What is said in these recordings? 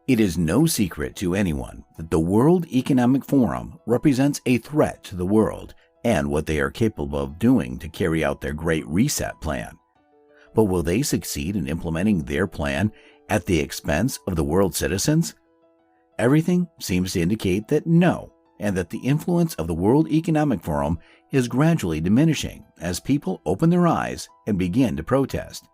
It is no secret to anyone that the World Economic Forum represents a threat to the world and what they are capable of doing to carry out their Great Reset plan. But will they succeed in implementing their plan at the expense of the world's citizens? Everything seems to indicate that no, and that the influence of the World Economic Forum is gradually diminishing as people open their eyes and begin to protest.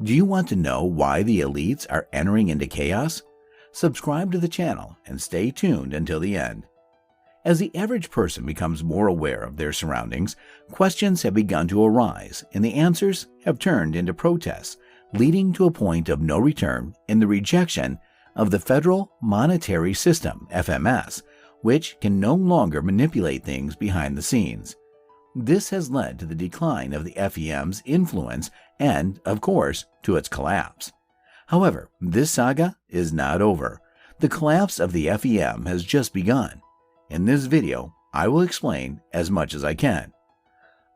Do you want to know why the elites are entering into chaos? Subscribe to the channel and stay tuned until the end. As the average person becomes more aware of their surroundings, questions have begun to arise and the answers have turned into protests, leading to a point of no return in the rejection of the Federal Monetary System, FMS, which can no longer manipulate things behind the scenes. This has led to the decline of the FEM's influence and, of course, to its collapse. However, this saga is not over. The collapse of the FEM has just begun. In this video, I will explain as much as I can.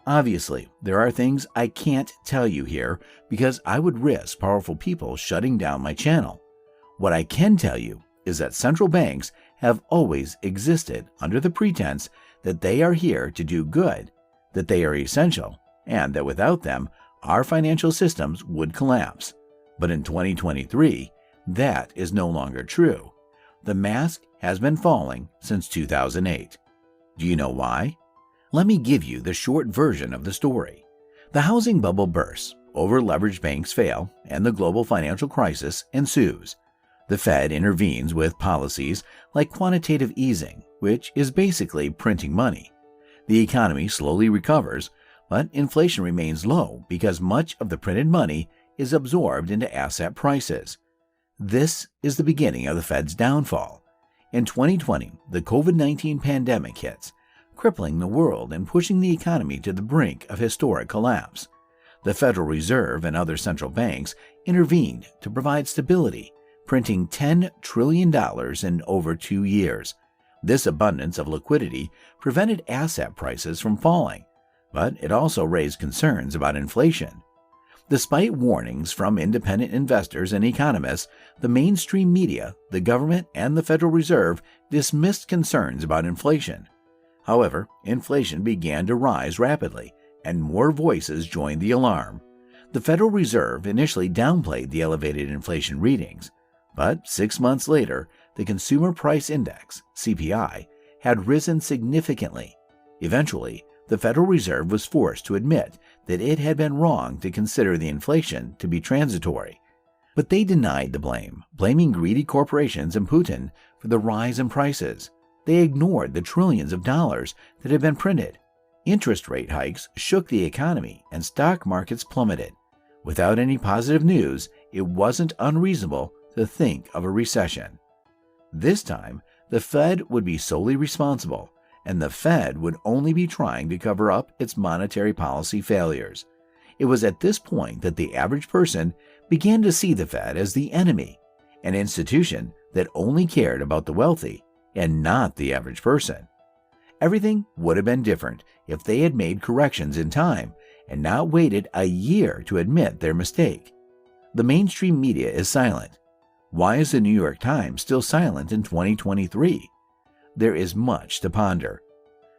Obviously, there are things I can't tell you here because I would risk powerful people shutting down my channel. What I can tell you is that central banks have always existed under the pretense that they are here to do good, that they are essential, and that without them, our financial systems would collapse. But in 2023, that is no longer true. The mask has been falling since 2008. Do you know why? Let me give you the short version of the story. The housing bubble bursts, over-leveraged banks fail, and the global financial crisis ensues. The Fed intervenes with policies like quantitative easing, which is basically printing money. The economy slowly recovers, but inflation remains low because much of the printed money is absorbed into asset prices. This is the beginning of the Fed's downfall. In 2020, the COVID-19 pandemic hits, crippling the world and pushing the economy to the brink of historic collapse. The Federal Reserve and other central banks intervened to provide stability, printing $10 trillion in over 2 years. This abundance of liquidity prevented asset prices from falling, but it also raised concerns about inflation. Despite warnings from independent investors and economists, the mainstream media, the government, and the Federal Reserve dismissed concerns about inflation. However, inflation began to rise rapidly, and more voices joined the alarm. The Federal Reserve initially downplayed the elevated inflation readings, but 6 months later, the Consumer Price Index, CPI, had risen significantly. Eventually, the Federal Reserve was forced to admit that it had been wrong to consider the inflation to be transitory. But they denied the blame, blaming greedy corporations and Putin for the rise in prices. They ignored the trillions of dollars that had been printed. Interest rate hikes shook the economy and stock markets plummeted. Without any positive news, it wasn't unreasonable to think of a recession. This time, the Fed would be solely responsible, and the Fed would only be trying to cover up its monetary policy failures. It was at this point that the average person began to see the Fed as the enemy, an institution that only cared about the wealthy and not the average person. Everything would have been different if they had made corrections in time and not waited a year to admit their mistake. The mainstream media is silent. Why is the New York Times still silent in 2023? There is much to ponder.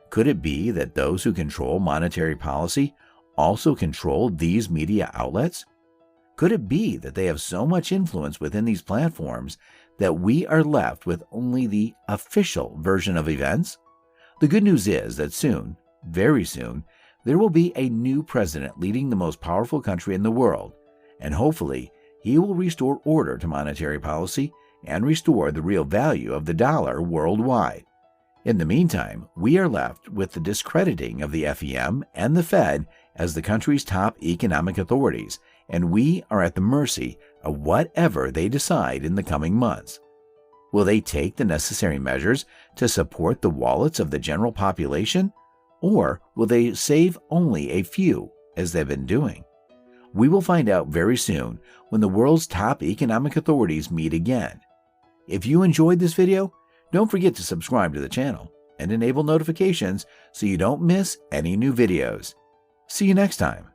Could it be that those who control monetary policy also control these media outlets? Could it be that they have so much influence within these platforms that we are left with only the official version of events? The good news is that soon, very soon, there will be a new president leading the most powerful country in the world, and hopefully he will restore order to monetary policy and restore the real value of the dollar worldwide. In the meantime, we are left with the discrediting of the FEM and the Fed as the country's top economic authorities, and we are at the mercy of whatever they decide in the coming months. Will they take the necessary measures to support the wallets of the general population, or will they save only a few, as they've been doing? We will find out very soon when the world's top economic authorities meet again. If you enjoyed this video, don't forget to subscribe to the channel and enable notifications so you don't miss any new videos. See you next time.